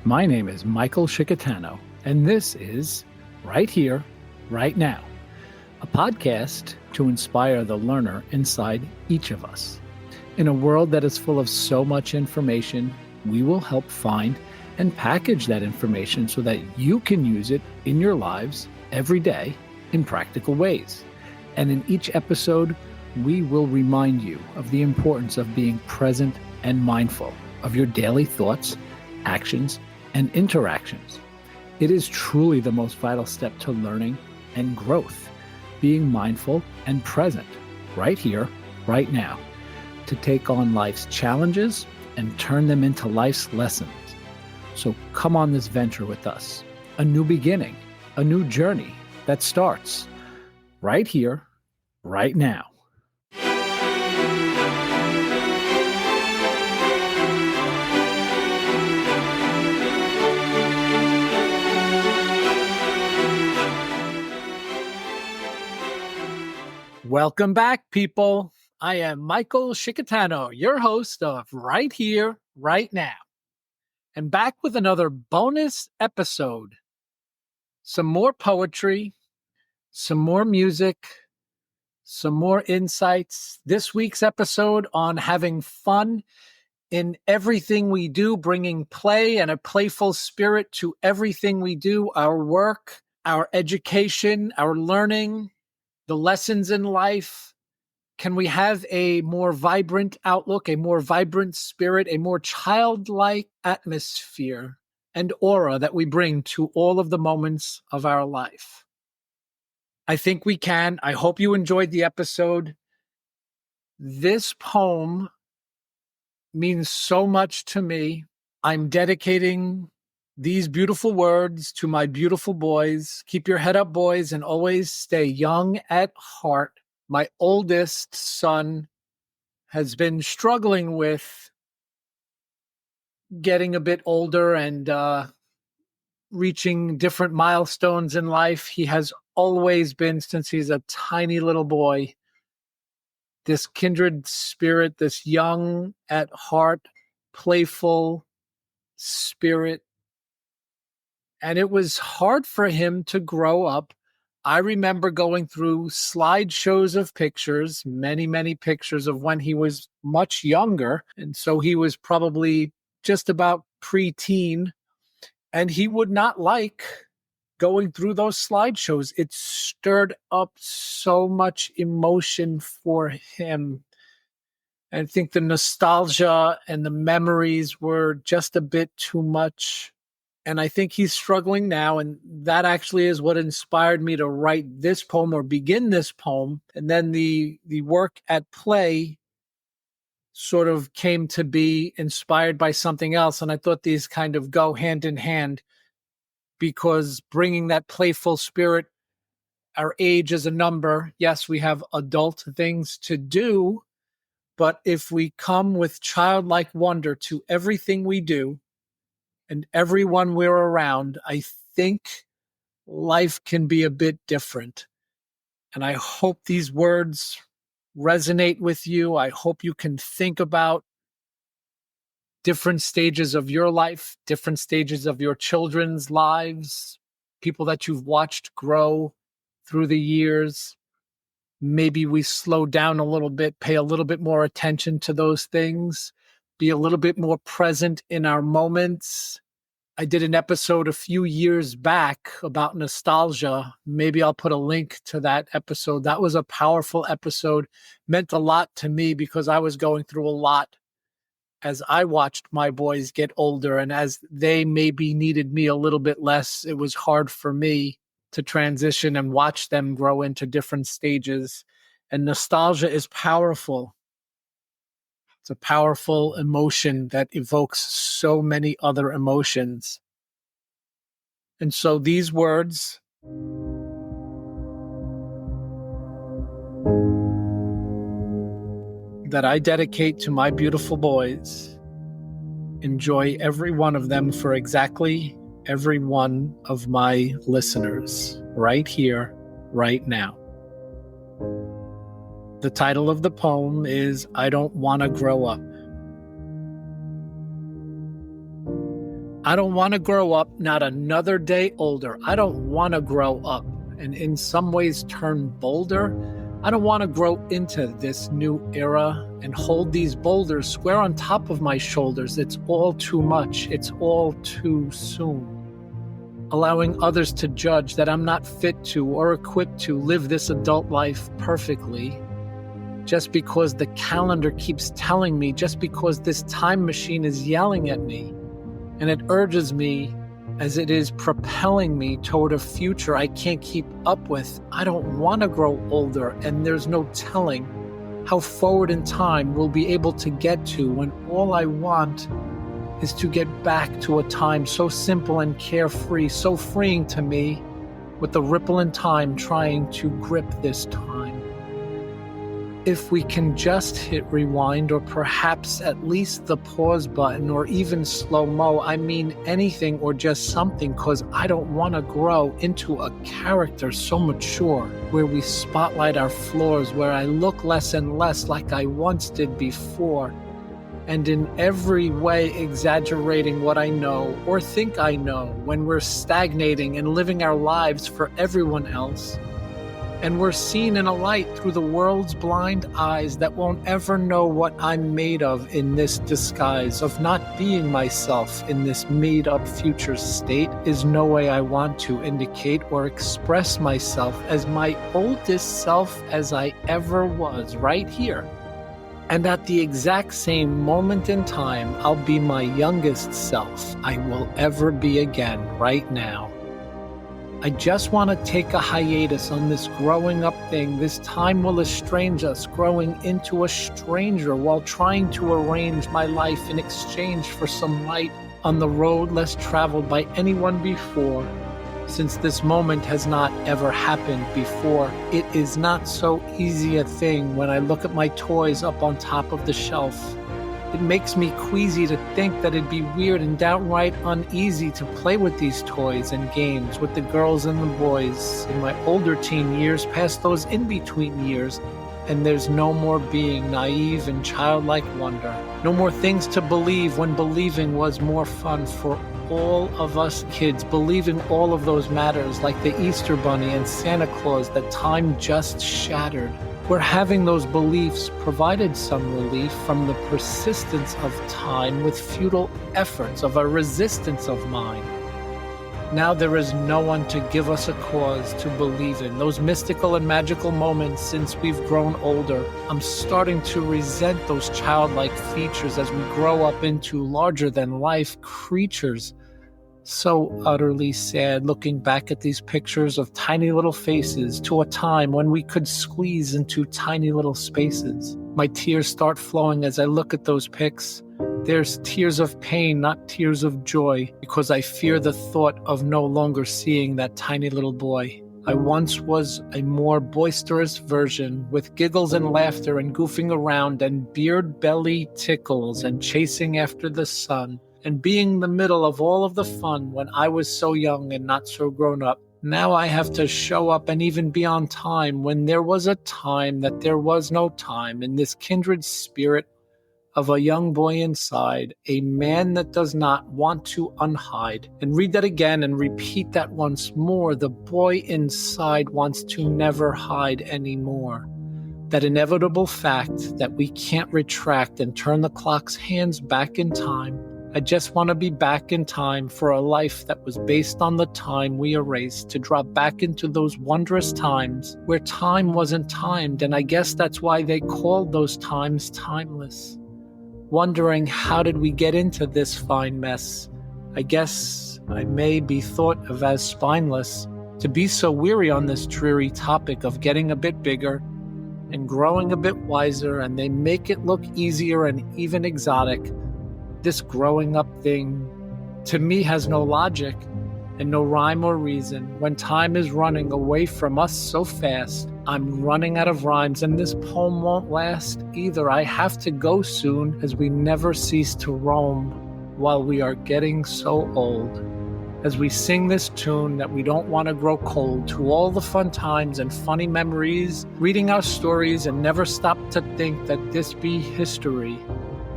My name is Michael Shikatano, and this is Right Here, Right Now, a podcast to inspire the learner inside each of us. In a world that is full of so much information, we will help find and package that information so that you can use it in your lives every day in practical ways. And in each episode, we will remind you of the importance of being present and mindful of your daily thoughts, actions, and interactions. It is truly the most vital step to learning and growth, being mindful and present right here, right now, to take on life's challenges and turn them into life's lessons. So come on this venture with us, a new beginning, a new journey that starts right here, right now. Welcome back, people. I am Michael Shikatano, your host of Right Here, Right Now, and back with another bonus episode. Some more poetry, some more music, some more insights. This week's episode on having fun in everything we do, bringing play and a playful spirit to everything we do, our work, our education, our learning, the lessons in life. Can we have a more vibrant outlook, a more vibrant spirit, a more childlike atmosphere and aura that we bring to all of the moments of our life? I think we can. I hope you enjoyed the episode. This poem means so much to me. I'm dedicating these beautiful words to my beautiful boys. Keep your head up, boys, and always stay young at heart. My oldest son has been struggling with getting a bit older and reaching different milestones in life. He has always been, since he's a tiny little boy, this kindred spirit, this young at heart, playful spirit. And it was hard for him to grow up. I remember going through slideshows of pictures, many, many pictures of when he was much younger. And so he was probably just about preteen. And he would not like going through those slideshows. It stirred up so much emotion for him. I think the nostalgia and the memories were just a bit too much. And I think he's struggling now. And that actually is what inspired me to write this poem or begin this poem. And then the work at play sort of came to be inspired by something else. And I thought these kind of go hand in hand, because bringing that playful spirit, our age is a number. Yes, we have adult things to do. But if we come with childlike wonder to everything we do and everyone we're around, I think life can be a bit different. And I hope these words resonate with you. I hope you can think about different stages of your life, different stages of your children's lives, people that you've watched grow through the years. Maybe we slow down a little bit, pay a little bit more attention to those things, be a little bit more present in our moments. I did an episode a few years back about nostalgia. Maybe I'll put a link to that episode. That was a powerful episode, meant a lot to me because I was going through a lot as I watched my boys get older, and as they maybe needed me a little bit less, it was hard for me to transition and watch them grow into different stages. And nostalgia is powerful. It's a powerful emotion that evokes so many other emotions. And so these words that I dedicate to my beautiful boys, enjoy every one of them for exactly every one of my listeners, right here, right now. The title of the poem is I Don't Want to Grow Up. I don't want to grow up, not another day older. I don't want to grow up and in some ways turn bolder. I don't want to grow into this new era and hold these boulders square on top of my shoulders. It's all too much. It's all too soon. Allowing others to judge that I'm not fit to or equipped to live this adult life perfectly. Just because the calendar keeps telling me, just because this time machine is yelling at me, and it urges me as it is propelling me toward a future I can't keep up with. I don't want to grow older, and there's no telling how forward in time we'll be able to get to when all I want is to get back to a time so simple and carefree, so freeing to me, with the ripple in time trying to grip this time. If we can just hit rewind, or perhaps at least the pause button, or even slow-mo, I mean anything or just something, because I don't want to grow into a character so mature, where we spotlight our flaws, where I look less and less like I once did before, and in every way exaggerating what I know or think I know, when we're stagnating and living our lives for everyone else. And we're seen in a light through the world's blind eyes that won't ever know what I'm made of in this disguise of not being myself in this made-up future state is no way I want to indicate or express myself as my oldest self as I ever was right here. And at the exact same moment in time, I'll be my youngest self I will ever be again right now. I just want to take a hiatus on this growing up thing. This time will estrange us, growing into a stranger while trying to arrange my life in exchange for some light on the road less traveled by anyone before. Since this moment has not ever happened before, it is not so easy a thing when I look at my toys up on top of the shelf. It makes me queasy to think that it'd be weird and downright uneasy to play with these toys and games with the girls and the boys in my older teen years past those in-between years, and there's no more being naive and childlike wonder. No more things to believe when believing was more fun for all of us kids, believing all of those matters like the Easter Bunny and Santa Claus that time just shattered. Where having those beliefs provided some relief from the persistence of time with futile efforts of a resistance of mine. Now there is no one to give us a cause to believe in those mystical and magical moments since we've grown older. I'm starting to resent those childlike features as we grow up into larger-than-life creatures. So utterly sad looking back at these pictures of tiny little faces to a time when we could squeeze into tiny little spaces. My tears start flowing as I look at those pics. There's tears of pain, not tears of joy, because I fear the thought of no longer seeing that tiny little boy. I once was a more boisterous version, with giggles and laughter and goofing around and beard belly tickles and chasing after the sun, and being the middle of all of the fun when I was so young and not so grown up. Now I have to show up and even be on time when there was a time that there was no time, in this kindred spirit of a young boy inside, a man that does not want to unhide. And read that again and repeat that once more. The boy inside wants to never hide anymore. That inevitable fact that we can't retract and turn the clock's hands back in time. I just want to be back in time for a life that was based on the time we erased, to drop back into those wondrous times where time wasn't timed, and I guess that's why they called those times timeless. Wondering, how did we get into this fine mess? I guess I may be thought of as spineless, to be so weary on this dreary topic of getting a bit bigger and growing a bit wiser, and they make it look easier and even exotic. This growing up thing, to me, has no logic and no rhyme or reason. When time is running away from us so fast, I'm running out of rhymes, and this poem won't last either. I have to go soon, as we never cease to roam while we are getting so old. As we sing this tune that we don't want to grow cold, to all the fun times and funny memories, reading our stories, and never stop to think that this be history.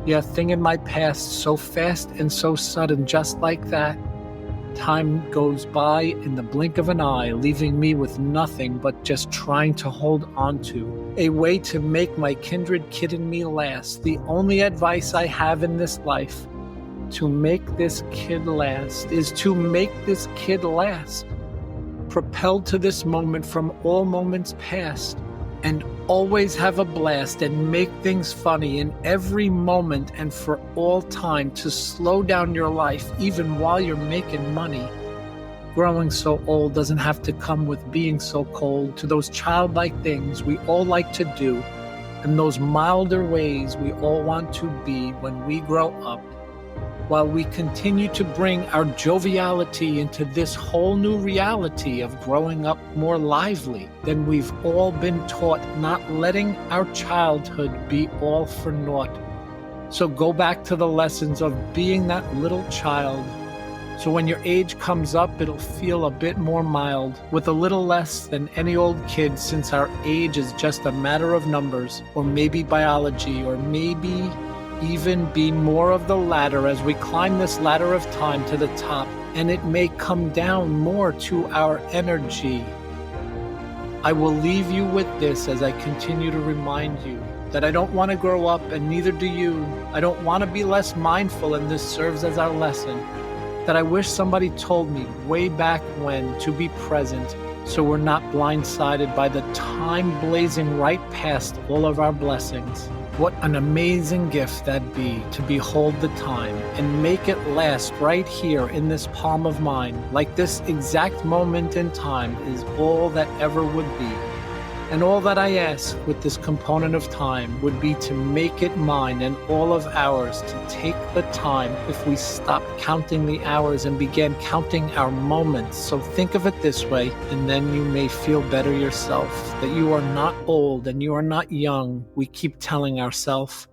Yeah, a thing in my past so fast and so sudden, just like that. Time goes by in the blink of an eye, leaving me with nothing but just trying to hold on to. A way to make my kindred kid in me last. The only advice I have in this life to make this kid last is to make this kid last. Propelled to this moment from all moments past, and always have a blast and make things funny in every moment and for all time, to slow down your life even while you're making money. Growing so old doesn't have to come with being so cold. To those childlike things we all like to do, and those milder ways we all want to be when we grow up, while we continue to bring our joviality into this whole new reality of growing up more lively than we've all been taught, not letting our childhood be all for naught. So go back to the lessons of being that little child, so when your age comes up, it'll feel a bit more mild, with a little less than any old kid, since our age is just a matter of numbers, or maybe biology, or maybe even be more of the latter as we climb this ladder of time to the top, and it may come down more to our energy. I will leave you with this as I continue to remind you that I don't want to grow up, and neither do you. I don't want to be less mindful, and this serves as our lesson. That I wish somebody told me way back when to be present, so we're not blindsided by the time blazing right past all of our blessings. What an amazing gift that'd be, to behold the time and make it last right here in this palm of mine, like this exact moment in time is all that ever would be. And all that I ask with this component of time would be to make it mine and all of ours, to take the time if we stop counting the hours and began counting our moments. So think of it this way, and then you may feel better yourself, that you are not old and you are not young. We keep telling ourselves,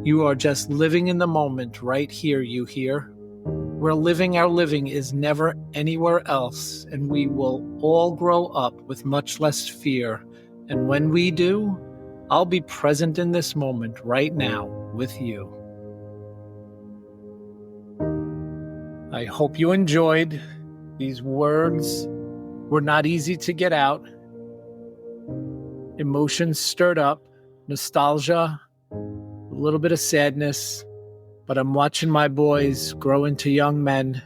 you are just living in the moment right here, you hear? Where living our living is never anywhere else, and we will all grow up with much less fear. And when we do, I'll be present in this moment right now with you. I hope you enjoyed. These words were not easy to get out. Emotions stirred up, nostalgia, a little bit of sadness, but I'm watching my boys grow into young men,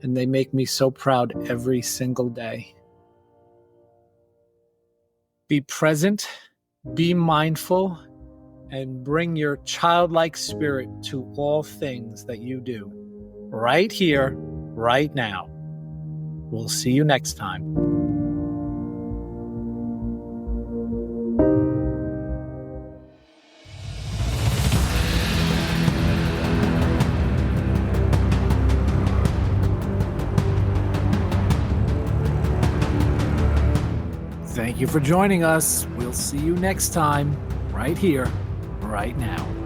and they make me so proud every single day. Be present, be mindful, and bring your childlike spirit to all things that you do. Right here, right now. We'll see you next time. Thank you for joining us. We'll see you next time, right here, right now.